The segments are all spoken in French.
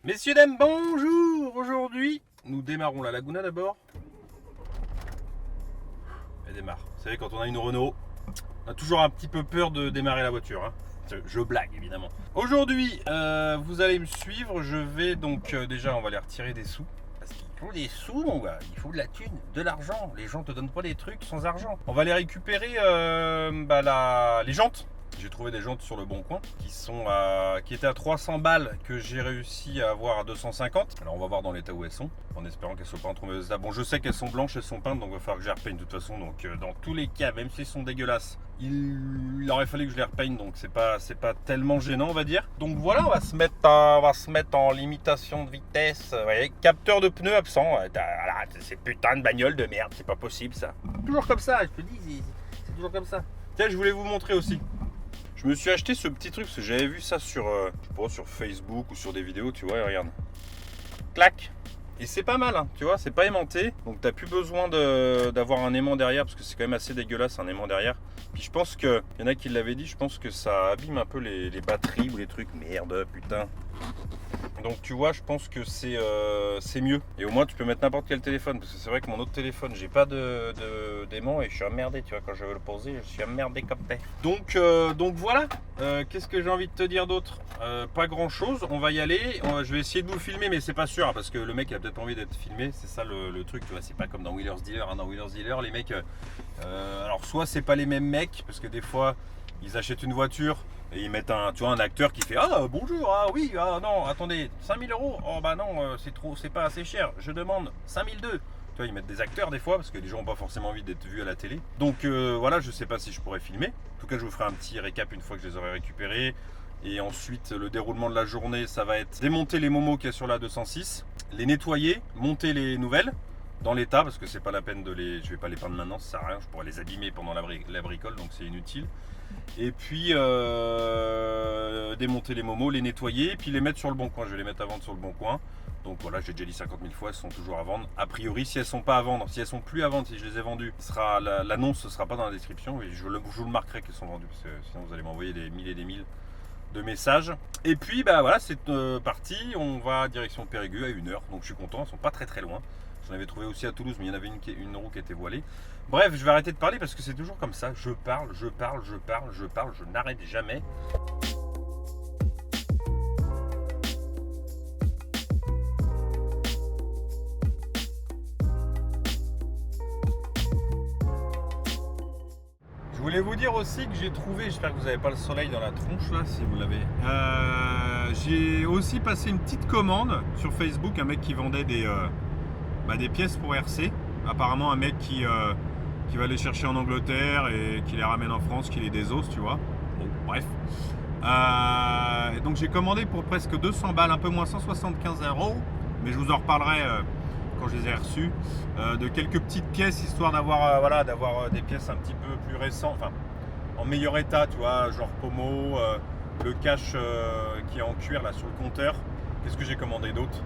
Messieurs, dames, bonjour. Aujourd'hui, nous démarrons la Laguna d'abord. Elle démarre. Vous savez, quand on a une Renault, on a toujours un petit peu peur de démarrer la voiture. Hein. Je blague, évidemment. Aujourd'hui, vous allez me suivre. Je vais donc, déjà, on va aller retirer des sous. Parce qu'il faut des sous, mon gars. Il faut de la thune, de l'argent. Les gens te donnent pas des trucs sans argent. On va aller récupérer les jantes. J'ai trouvé des jantes sur le bon coin qui étaient à 300 balles, que j'ai réussi à avoir à 250. Alors on va voir dans l'état où elles sont, en espérant qu'elles soient pas en trop mauvais état. Bon, je sais qu'elles sont blanches, elles sont peintes, donc il va falloir que je les repeigne de toute façon. Donc dans tous les cas, même si elles sont dégueulasses, il aurait fallu que je les repeigne, donc c'est pas tellement gênant, on va dire. Donc voilà, on va se mettre en limitation de vitesse. Vous voyez, capteur de pneus absent. Voilà, c'est putain de bagnole de merde, c'est pas possible ça. Toujours comme ça, je te dis, c'est toujours comme ça. Tiens, je voulais vous montrer aussi. Je me suis acheté ce petit truc parce que j'avais vu ça sur, je sais pas, sur Facebook ou sur des vidéos, tu vois, et regarde. Clac. Et c'est pas mal, hein, tu vois, c'est pas aimanté. Donc t'as plus besoin d'avoir un aimant derrière parce que c'est quand même assez dégueulasse un aimant derrière. Puis je pense que, il y en a qui l'avaient dit, je pense que ça abîme un peu les batteries ou les trucs. Merde, putain. Donc tu vois, je pense que c'est mieux. Et au moins tu peux mettre n'importe quel téléphone. Parce que c'est vrai que mon autre téléphone, j'ai pas d'aimant et je suis emmerdé, tu vois, quand je veux le poser, je suis emmerdé comme t'es. Donc voilà. Qu'est-ce que j'ai envie de te dire d'autre? Pas grand chose, on va y aller. Je vais essayer de vous filmer, mais c'est pas sûr, hein, parce que le mec il a peut-être pas envie d'être filmé. C'est ça le truc, tu vois, c'est pas comme dans Wheeler's Dealer. Hein. Dans Wheeler's Dealer, les mecs, alors soit c'est pas les mêmes mecs, parce que des fois ils achètent une voiture et ils mettent un acteur qui fait ah bonjour, ah oui, ah non, attendez, 5000 €, oh bah non, c'est trop, c'est pas assez cher, je demande 5002. Tu vois, ils mettent des acteurs des fois parce que les gens n'ont pas forcément envie d'être vus à la télé. Donc voilà, je sais pas si je pourrais filmer. En tout cas, je vous ferai un petit récap une fois que je les aurai récupérés. Et ensuite, le déroulement de la journée, ça va être démonter les momos qu'il y a sur la 206, les nettoyer, monter les nouvelles dans l'état, parce que c'est pas la peine je vais pas les peindre maintenant, ça sert à rien, je pourrais les abîmer pendant la bricole, donc c'est inutile. Et puis démonter les momos, les nettoyer, et puis les mettre sur le bon coin. Je vais les mettre à vendre sur le bon coin. Donc voilà, j'ai déjà dit 50 000 fois, elles sont toujours à vendre. A priori, si elles sont pas à vendre, si elles sont plus à vendre, si je les ai vendues, l'annonce ne sera pas dans la description. Et je vous le marquerai qu'elles sont vendues, parce que sinon vous allez m'envoyer des mille et des mille de messages. Et puis bah voilà, c'est parti. On va direction Périgueux à 1h. Donc je suis content, elles sont pas très loin. J'en avais trouvé aussi à Toulouse, mais il y en avait une roue qui était voilée. Bref, je vais arrêter de parler parce que c'est toujours comme ça. Je parle, je n'arrête jamais. Je voulais vous dire aussi que j'ai trouvé, j'espère que vous n'avez pas le soleil dans la tronche là, si vous l'avez. J'ai aussi passé une petite commande sur Facebook, un mec qui vendait des pièces pour RC. Apparemment un mec qui va les chercher en Angleterre et qui les ramène en France, qui les désose, tu vois. Bon, bref. Donc j'ai commandé pour presque 200 balles, un peu moins 175 €, mais je vous en reparlerai quand je les ai reçus, de quelques petites pièces, histoire d'avoir des pièces un petit peu plus récentes, enfin en meilleur état, tu vois, genre pommeau, le cache qui est en cuir là sur le compteur. Qu'est-ce que j'ai commandé d'autre?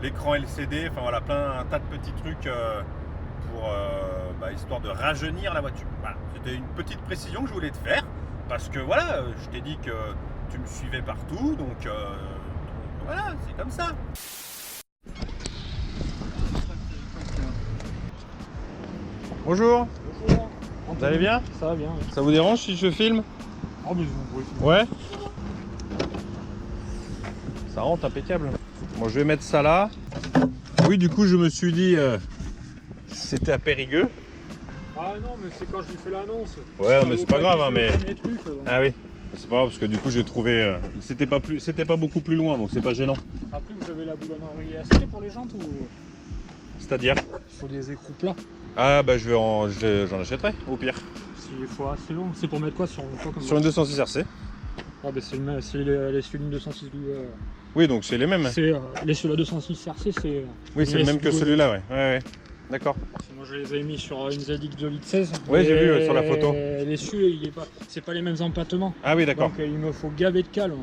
L'écran LCD, enfin voilà, un tas de petits trucs pour histoire de rajeunir la voiture. Voilà, c'était une petite précision que je voulais te faire parce que voilà, je t'ai dit que tu me suivais partout, donc voilà, c'est comme ça. Bonjour. Bonjour. Vous allez bien? Ça va bien. Oui. Ça vous dérange si je filme? Oh mais vous pouvez filmer. Ouais. Ça rentre impeccable. Bon, je vais mettre ça là. Oui, du coup, je me suis dit, c'était à Périgueux. Ah non, mais c'est quand je lui fais l'annonce. Ouais, mais c'est pas grave, hein, mais. Trucs, Ah oui. C'est pas grave parce que du coup, j'ai trouvé. C'était pas beaucoup plus loin, donc c'est pas gênant. Après, vous avez la boulonnerie aspect pour les jantes ou? C'est-à-dire? Il faut des écrous plats. Ah bah j'en achèterai au pire. S'il faut assez long, c'est pour mettre quoi sur quoi comme Sur une 206 RC. Ah bah c'est les sur une 206. Oui, donc c'est les mêmes. C'est les sur la 206 RC, c'est. Oui, c'est le même que celui-là, ouais. D'accord. Moi je les ai mis sur une ZX 2.16. Ouais, j'ai vu sur la photo. Les cieux, c'est pas les mêmes empattements. Ah oui, d'accord. Donc il me faut gaver de cale.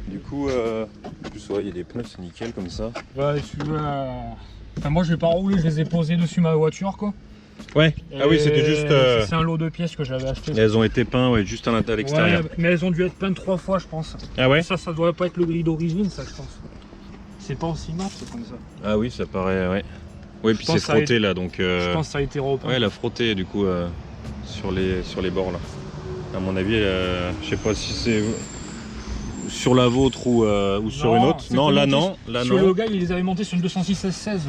Du coup, en plus, ouais, il y a des pneus, c'est nickel comme ça. Ouais, celui-là. Enfin, moi je vais pas rouler, je les ai posés dessus ma voiture quoi. Ouais. Ah oui, c'était juste. C'est un lot de pièces que j'avais acheté. Elles ont été peintes, ouais, juste à l'extérieur. Ouais, mais elles ont dû être peintes 3 fois, je pense. Ah ouais. Ça doit pas être le gris d'origine, ça, je pense. C'est pas aussi mat comme ça. Ah oui, ça paraît, ouais. Oui, puis pense c'est que ça a frotté été- là, donc... Je pense que ça a été repeint. Ouais, elle a frotté du coup sur les bords là. À mon avis, je sais pas si c'est sur la vôtre ou sur Non, une autre. c'était Non, là monté non. Là sur non. le gars, il les avait montés sur le 206 16.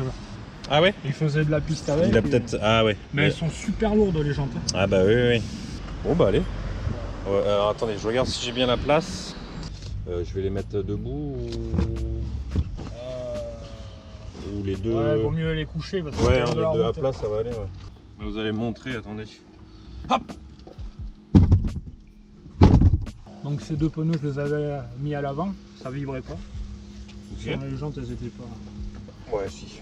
Ah ouais. Il faisait de la piste avec. Il a et- peut-être. Ah ouais. Mais elles sont super lourdes les jantes. Ah bah oui, oui, oui. Bon bah allez. Ouais, alors attendez, je regarde si j'ai bien la place. Je vais les mettre debout ou les deux. Ouais, vaut mieux les coucher parce que Ouais, c'est les de la deux à route. plat, ça va aller. Ouais. Vous allez me montrer, attendez. Hop. Donc ces deux pneus, je les avais mis à l'avant, ça vibrait pas. Ok. Sur les jantes, elles étaient pas. Ouais, si.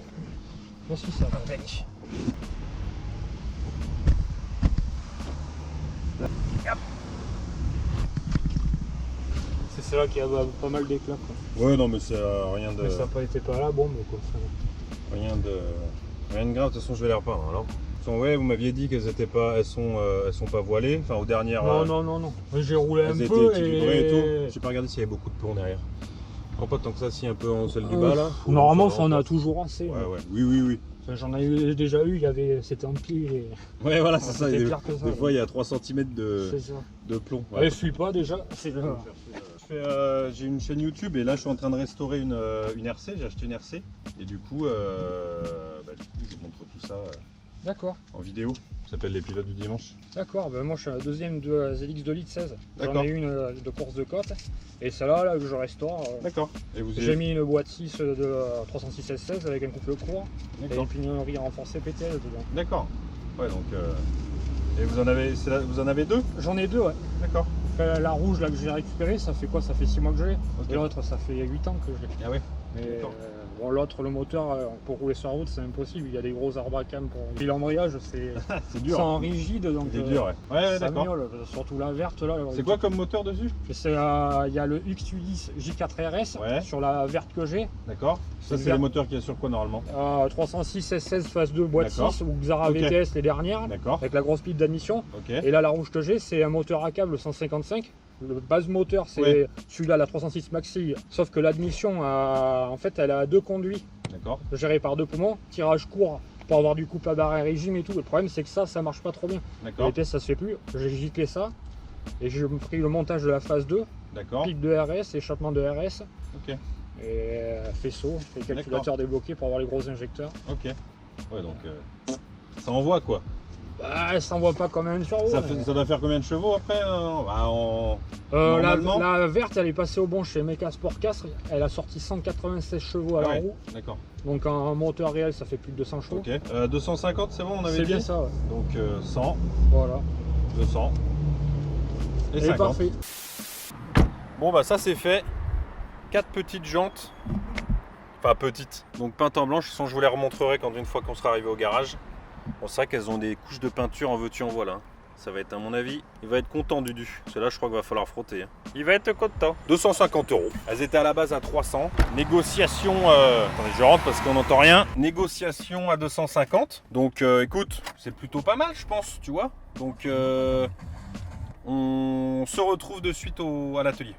Moi aussi, ça va avec. C'est celle-là qui a pas mal d'éclats. quoi. Ouais, non, mais c'est rien de. Mais ça n'a pas été pas là, bon, mais quoi. Ça... Rien de grave, de toute façon je vais les repeindre alors. De toute façon, ouais, vous m'aviez dit qu'elles étaient pas, elles sont pas voilées, enfin aux dernières. Non. J'ai roulé un elles étaient peu équilibrées et et... tout. J'ai pas regardé s'il y avait beaucoup de plomb derrière. Non, pas tant que ça, si un peu en celle du bas là. Normalement, ça va en a encore. toujours assez. Ouais, ouais, oui. Enfin, j'en ai déjà eu, c'était en pli et... Ouais, voilà, c'est ça. C'était Des, pire que ça. des fois, il y a 3 cm C'est ça. de plomb. Ouais, fuis pas déjà. C'est J'ai une chaîne YouTube et là, je suis en train de restaurer une RC. J'ai acheté une RC et du coup, je montre tout ça D'accord. en vidéo. Ça s'appelle les pilotes du dimanche. D'accord, ben moi je suis la deuxième de ZX 2 litres 16. J'en D'accord. ai une de course de côte et celle-là là, que je restaure. D'accord. Et vous J'ai mis une boîte 6 de 306 16 avec un couple court et D'accord. une pignonerie renforcée PTL dedans. D'accord. Ouais, donc. Et vous en avez deux? J'en ai deux, ouais. D'accord. La rouge là que j'ai récupérée, ça fait quoi? Ça fait 6 mois que je l'ai. Ok. Et l'autre, ça fait 8 ans que je l'ai. Ah ouais. Mais D'accord. bon, l'autre, le moteur, pour rouler sur la route, c'est impossible. Il y a des gros arbres à cam pour. Puis l'embrayage, c'est C'est dur. en rigide donc. C'est dur, ouais. Ouais, ça d'accord. miaule, surtout la verte là. C'est quoi comme moteur dessus? Il y a le X810 J4RS Ouais. sur la verte que j'ai. D'accord. Ça, c'est vert. les moteurs qu'il y a sur quoi normalement? 306 16 phase 2 boîte D'accord. 6 ou Xara Ok. VTS les dernières D'accord. avec la grosse pipe d'admission. Ok. Et là la rouge que j'ai c'est un moteur à câble 155. Le base moteur c'est Ouais. celui-là la 306 Maxi. Sauf que l'admission en fait elle a deux conduits D'accord. gérés par deux poumons. Tirage court pour avoir du couple à barre régime et tout. Le problème c'est que ça marche pas trop bien. D'accord. Les pièces ça se fait plus. J'ai giclé ça. Et j'ai pris le montage de la phase 2. D'accord. Pipe de RS, échappement de RS. Ok. Et faisceau, et calculateur débloqué pour avoir les gros injecteurs. Ok. Ouais, donc ça envoie quoi. Bah, ça envoie pas comme un turbo. Ça doit faire combien de chevaux après La, normalement la verte, elle est passée au bon chez Mecha Sport 4. Elle a sorti 196 chevaux à la Ouais. roue. D'accord. Donc en moteur réel, ça fait plus de 200 chevaux. Ok. 250, c'est bon, on avait C'est dit. bien ça, ouais. Donc 100, Voilà. 200 et Elle est 50. parfait. Bon bah ça c'est fait. 4 petites jantes. Enfin petites. Donc peintes en blanche. Sinon je vous les remontrerai quand une fois qu'on sera arrivé au garage. Bon, c'est vrai qu'elles ont des couches de peinture en veux-tu en voilà. Ça va être à mon avis. Il va être content Dudu. Celle-là je crois qu'il va falloir frotter. Il va être content. 250 €. Elles étaient à la base à 300. Négociation. Attendez, je rentre parce qu'on n'entend rien. Négociation à 250. Donc écoute, c'est plutôt pas mal je pense, tu vois. Donc on se retrouve de suite à l'atelier.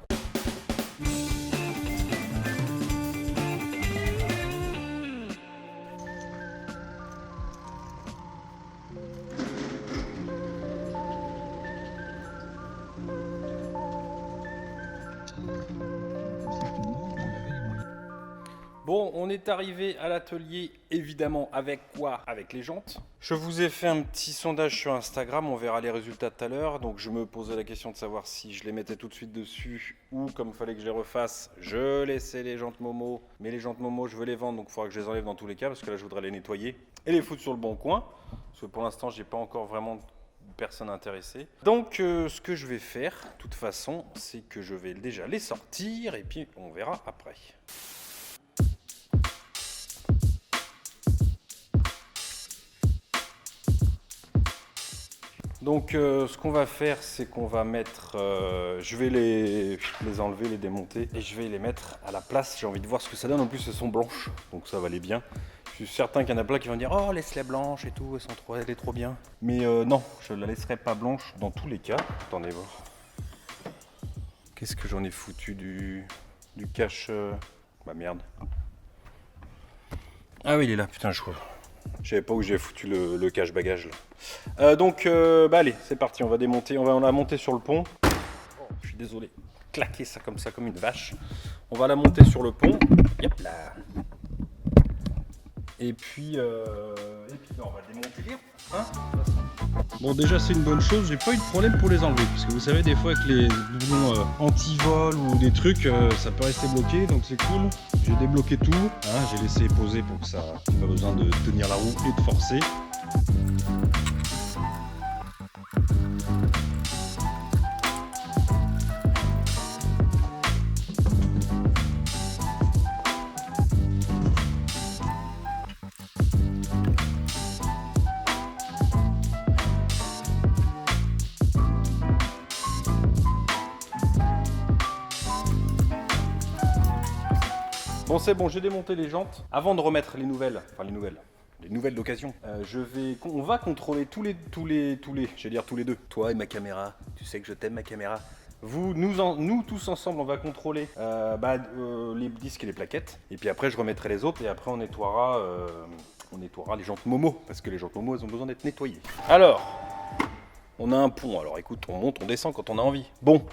Bon, on est arrivé à l'atelier, évidemment, avec quoi? Avec les jantes. Je vous ai fait un petit sondage sur Instagram, on verra les résultats tout à l'heure. Donc je me posais la question de savoir si je les mettais tout de suite dessus ou comme il fallait que je les refasse, je laissais les jantes Momo. Mais les jantes Momo, je veux les vendre, donc il faudra que je les enlève dans tous les cas parce que là je voudrais les nettoyer et les foutre sur le bon coin. Parce que pour l'instant, j'ai pas encore vraiment personne intéressée. Donc ce que je vais faire, de toute façon, c'est que je vais déjà les sortir et puis on verra après. Donc ce qu'on va faire, c'est qu'on va mettre, je vais les enlever, les démonter et je vais les mettre à la place. J'ai envie de voir ce que ça donne. En plus, elles sont blanches, donc ça va aller bien. Je suis certain qu'il y en a plein qui vont dire oh laisse-les blanches et tout, elle est trop bien. Mais non, je la laisserai pas blanche dans tous les cas. Attendez voir. Qu'est-ce que j'en ai foutu du cache Bah merde. Ah oui, il est là, putain, je crois. Je savais pas où j'ai foutu le cache-bagage là. Donc, allez, c'est parti, on va démonter, on la monter sur le pont. Oh, je suis désolé, claquer ça comme une vache. On va la monter sur le pont. Yep là. Et puis on va démonter les roues. Hein. Bon, déjà c'est une bonne chose, j'ai pas eu de problème pour les enlever, parce que vous savez des fois avec les doublons anti-vol ou des trucs, ça peut rester bloqué, donc c'est cool. J'ai débloqué tout, hein, j'ai laissé poser pour que ça n'ait pas besoin de tenir la roue et de forcer. Bon, c'est bon, j'ai démonté les jantes. Avant de remettre les nouvelles d'occasion, on va contrôler tous les, je vais dire tous les deux. Toi et ma caméra, tu sais que je t'aime ma caméra. Nous tous ensemble, on va contrôler les disques et les plaquettes. Et puis après, je remettrai les autres et après on nettoiera les jantes Momo parce que les jantes Momo, elles ont besoin d'être nettoyées. Alors, on a un pont. Alors écoute, on monte, on descend quand on a envie. Bon,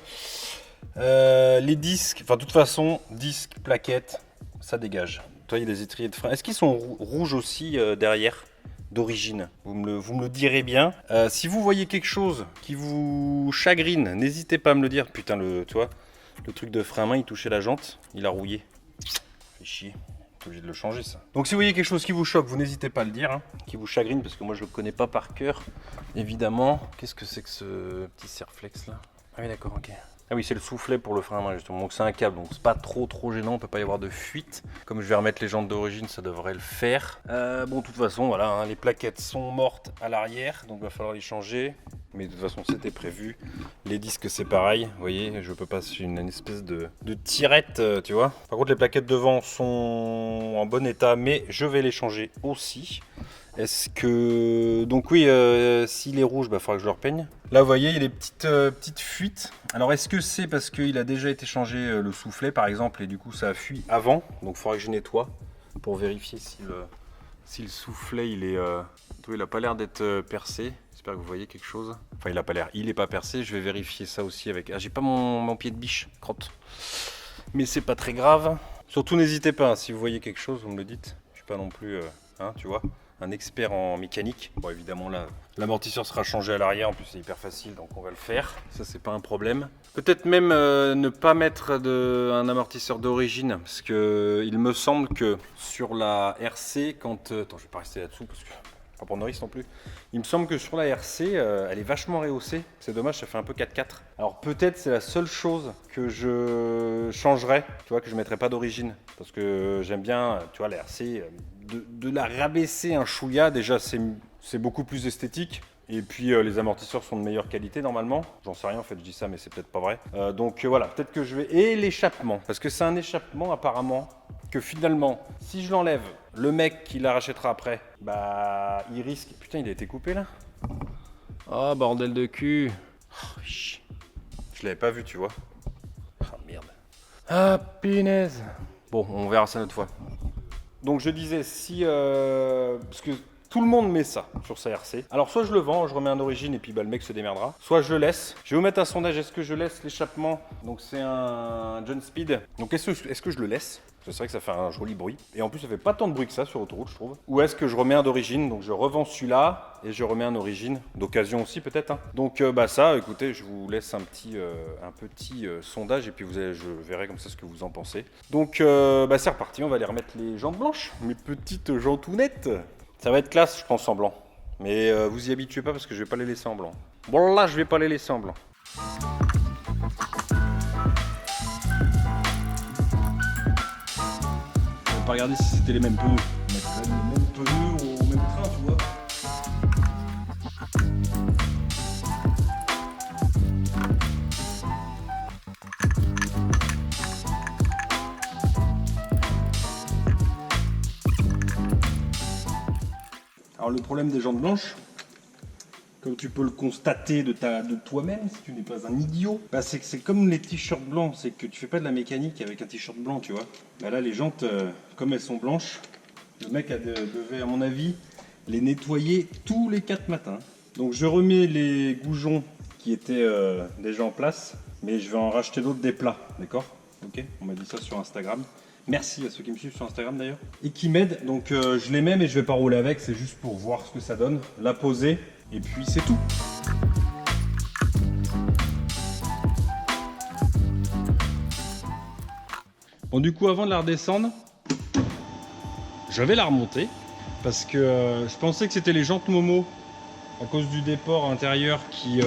les disques, enfin de toute façon, disques, plaquettes. Ça dégage. Toi, il y a des étriers de frein. Est-ce qu'ils sont rouges aussi derrière, d'origine? Vous me le direz bien. Si vous voyez quelque chose qui vous chagrine, n'hésitez pas à me le dire. Putain, tu vois, le truc de frein à main, il touchait la jante, il a rouillé. Fait chier. T'es obligé de le changer, ça. Donc, si vous voyez quelque chose qui vous choque, vous n'hésitez pas à le dire, hein, qui vous chagrine, parce que moi, je le connais pas par cœur, évidemment. Qu'est-ce que c'est que ce petit serflex là? Ah oui, d'accord, ok. Ah oui, c'est le soufflet pour le frein à main justement, donc c'est un câble, donc c'est pas trop gênant, on peut pas y avoir de fuite. Comme je vais remettre les jantes d'origine, ça devrait le faire. Bon, de toute façon, voilà, hein, les plaquettes sont mortes à l'arrière, donc il va falloir les changer. Mais de toute façon, c'était prévu. Les disques, c'est pareil, vous voyez, je peux passer une espèce de tirette, tu vois. Par contre, les plaquettes devant sont en bon état, mais je vais les changer aussi. Est-ce que... Donc oui, s'il est rouge, il faudra que je le repeigne. Là, vous voyez, il y a des petites fuites. Alors, est-ce que c'est parce qu'il a déjà été changé le soufflet, par exemple, et du coup, ça a fui avant? Donc, il faudra que je nettoie pour vérifier si le soufflet, il est... il n'a pas l'air d'être percé. J'espère que vous voyez quelque chose. Enfin, il n'a pas l'air. Il n'est pas percé. Je vais vérifier ça aussi avec... Ah, j'ai pas mon pied de biche, crotte. Mais c'est pas très grave. Surtout, n'hésitez pas, hein, si vous voyez quelque chose, vous me le dites. Je suis pas non plus... tu vois, un expert en mécanique. Bon, évidemment, là, l'amortisseur sera changé à l'arrière. En plus, c'est hyper facile, donc on va le faire. Ça, c'est pas un problème. Peut-être même ne pas mettre un amortisseur d'origine, parce que il me semble que sur la RC, quand... Attends, je vais pas rester là-dessous, parce que... Pas prendre de risque non plus. Il me semble que sur la RC, elle est vachement rehaussée. C'est dommage, ça fait un peu 4x4. Alors peut-être c'est la seule chose que je changerais, tu vois, que je mettrais pas d'origine. Parce que j'aime bien, tu vois, la RC, de la rabaisser un chouïa, déjà c'est beaucoup plus esthétique. Et puis les amortisseurs sont de meilleure qualité normalement. J'en sais rien en fait, je dis ça mais c'est peut-être pas vrai. Donc voilà, peut-être que je vais... Et l'échappement, parce que c'est un échappement apparemment que finalement, si je l'enlève, le mec qui la rachètera après, il risque... Putain, il a été coupé là? Oh bordel de cul. Oh, je l'avais pas vu, tu vois. Ah merde. Ah punaise. Bon, on verra ça une autre fois. Donc je disais, si... parce que... Tout le monde met ça sur sa RC. Alors soit je le vends, je remets un origine et puis le mec se démerdera. Soit je le laisse. Je vais vous mettre un sondage. Est-ce que je laisse l'échappement? Donc c'est un John Speed. Donc est-ce que je le laisse? C'est vrai que ça fait un joli bruit. Et en plus ça fait pas tant de bruit que ça sur autoroute je trouve. Ou est-ce que je remets un d'origine? Donc je revends celui-là et je remets un origine. D'occasion aussi peut-être. Hein. Donc ça, écoutez, je vous laisse un petit sondage et puis je verrai comme ça ce que vous en pensez. Donc c'est reparti. On va aller remettre les jantes blanches. Mes petites jantounettes. Ça va être classe, je pense, en blanc. Mais vous y habituez pas parce que je vais pas les laisser en blanc. Bon, là, je vais pas les laisser en blanc. On va pas regarder si c'était les mêmes pneus. On mettre quand même les mêmes pneus au même train, tu vois. Alors le problème des jantes blanches, comme tu peux le constater de toi-même, si tu n'es pas un idiot, c'est que c'est comme les t-shirts blancs, c'est que tu fais pas de la mécanique avec un t-shirt blanc, tu vois. Là les jantes, comme elles sont blanches, Le mec devait, à mon avis, les nettoyer tous les 4 matins. Donc je remets les goujons qui étaient déjà en place, mais je vais en racheter d'autres des plats, d'accord? Ok, on m'a dit ça sur Instagram. Merci à ceux qui me suivent sur Instagram d'ailleurs. Et qui m'aident, donc je les mets mais je vais pas rouler avec, c'est juste pour voir ce que ça donne, la poser, et puis c'est tout. Bon du coup avant de la redescendre, je vais la remonter, parce que je pensais que c'était les jantes Momo, à cause du déport intérieur qui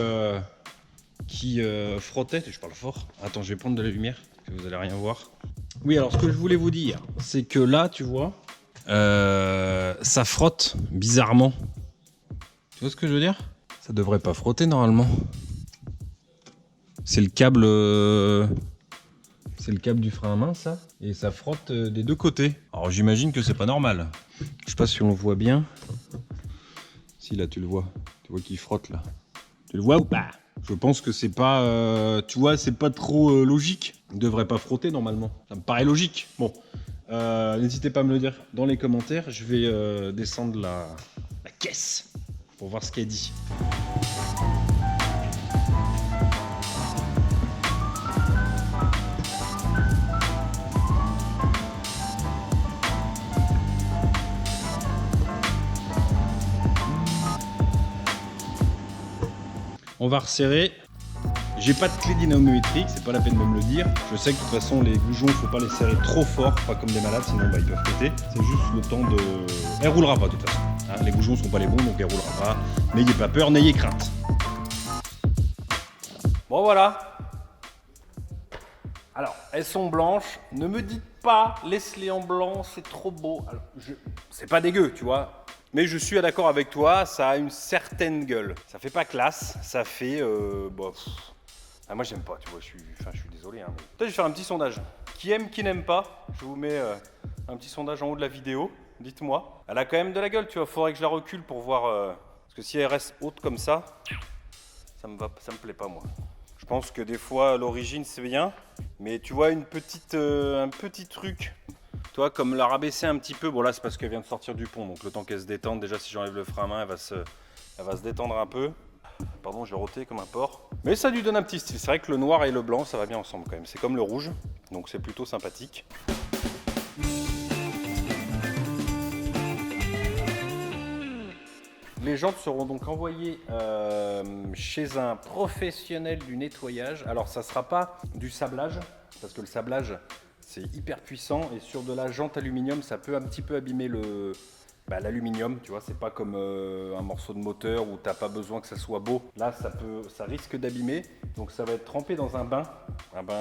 frottait. Je parle fort. Attends, je vais prendre de la lumière, que vous allez rien voir. Oui, alors ce que je voulais vous dire, c'est que là, tu vois, ça frotte bizarrement. Tu vois ce que je veux dire? Ça devrait pas frotter normalement. C'est le câble, du frein à main, ça, et ça frotte des deux côtés. Alors j'imagine que c'est pas normal. Je sais pas si on le voit bien. Si là, tu le vois qu'il frotte là. Tu le vois ou pas? Je pense que c'est pas, tu vois, c'est pas trop logique. Il devrait pas frotter normalement. Ça me paraît logique. Bon, n'hésitez pas à me le dire dans les commentaires. Je vais descendre la caisse pour voir ce qu'elle dit. On va resserrer. J'ai pas de clé dynamométrique, c'est pas la peine de me le dire. Je sais que de toute façon les goujons, faut pas les serrer trop fort, pas comme des malades, sinon bah, ils peuvent péter. C'est juste le temps de... Elle roulera pas de toute façon. Hein, les goujons sont pas les bons, donc elle roulera pas. N'ayez pas peur, n'ayez crainte. Bon voilà. Alors, elles sont blanches. Ne me dites pas, laisse-les en blanc, c'est trop beau. Alors, c'est pas dégueu, tu vois. Mais je suis d'accord avec toi, ça a une certaine gueule. Ça fait pas classe, ça fait... Ah, moi j'aime pas, tu vois, je suis désolé. Hein, mais... Peut-être je vais faire un petit sondage. Qui aime, qui n'aime pas? Je vous mets un petit sondage en haut de la vidéo. Dites-moi. Elle a quand même de la gueule, tu vois. Faudrait que je la recule pour voir... Parce que si elle reste haute comme ça me plaît pas, moi. Je pense que des fois, l'origine, c'est bien. Mais tu vois, un petit truc... Toi, comme la rabaisser un petit peu, bon là c'est parce qu'elle vient de sortir du pont, donc le temps qu'elle se détende, déjà si j'enlève le frein à main, elle va se détendre un peu. Pardon, j'ai roté comme un porc. Mais ça lui donne un petit style, c'est vrai que le noir et le blanc, ça va bien ensemble quand même. C'est comme le rouge, donc c'est plutôt sympathique. Les jantes seront donc envoyées chez un professionnel du nettoyage. Alors ça ne sera pas du sablage, parce que le sablage... c'est hyper puissant et sur de la jante aluminium, ça peut un petit peu abîmer l'aluminium, tu vois, c'est pas comme un morceau de moteur où t'as pas besoin que ça soit beau. Là, ça risque d'abîmer, donc ça va être trempé dans un bain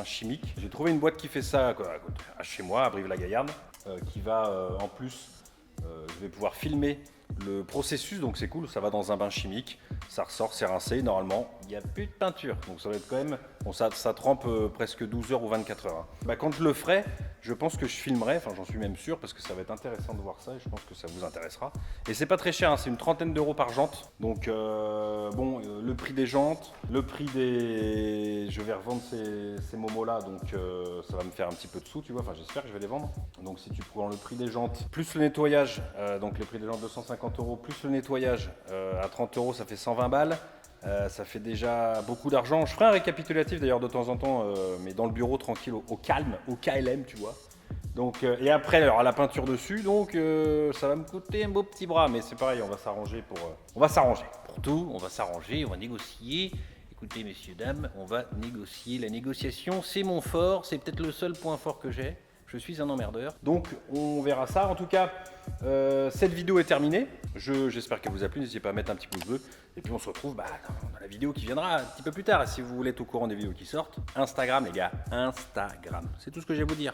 chimique. J'ai trouvé une boîte qui fait ça chez moi, à Brive-la-Gaillarde, qui va en plus, je vais pouvoir filmer le processus, donc c'est cool, ça va dans un bain chimique, ça ressort, c'est rincé, normalement il n'y a plus de peinture, donc ça va être quand même, bon ça trempe presque 12 heures ou 24 heures. Hein. Bah, quand je le ferai, je pense que je filmerai, enfin j'en suis même sûr, parce que ça va être intéressant de voir ça, et je pense que ça vous intéressera. Et c'est pas très cher, hein, c'est une 30aine d'euros par jante, donc le prix des jantes, le prix des... Je vais revendre ces momos là, donc ça va me faire un petit peu de sous, tu vois, enfin j'espère que je vais les vendre. Donc si tu prends le prix des jantes, plus le nettoyage, donc le prix des jantes 250 euros, plus le nettoyage à 30 euros, ça fait 120 balles. Ça fait déjà beaucoup d'argent. Je ferai un récapitulatif d'ailleurs de temps en temps, mais dans le bureau tranquille, au calme, au KLM, tu vois. Donc, et après, il y aura la peinture dessus, donc ça va me coûter un beau petit bras, mais c'est pareil, on va s'arranger on va s'arranger. Pour tout, on va s'arranger, on va négocier. Écoutez, messieurs, dames, on va négocier. La négociation, c'est mon fort, c'est peut-être le seul point fort que j'ai. Je suis un emmerdeur. Donc, on verra ça. En tout cas, cette vidéo est terminée. J'espère qu'elle vous a plu. N'hésitez pas à mettre un petit pouce bleu. Et puis, on se retrouve dans la vidéo qui viendra un petit peu plus tard. Et si vous voulez être au courant des vidéos qui sortent, Instagram, les gars. Instagram. C'est tout ce que j'ai à vous dire.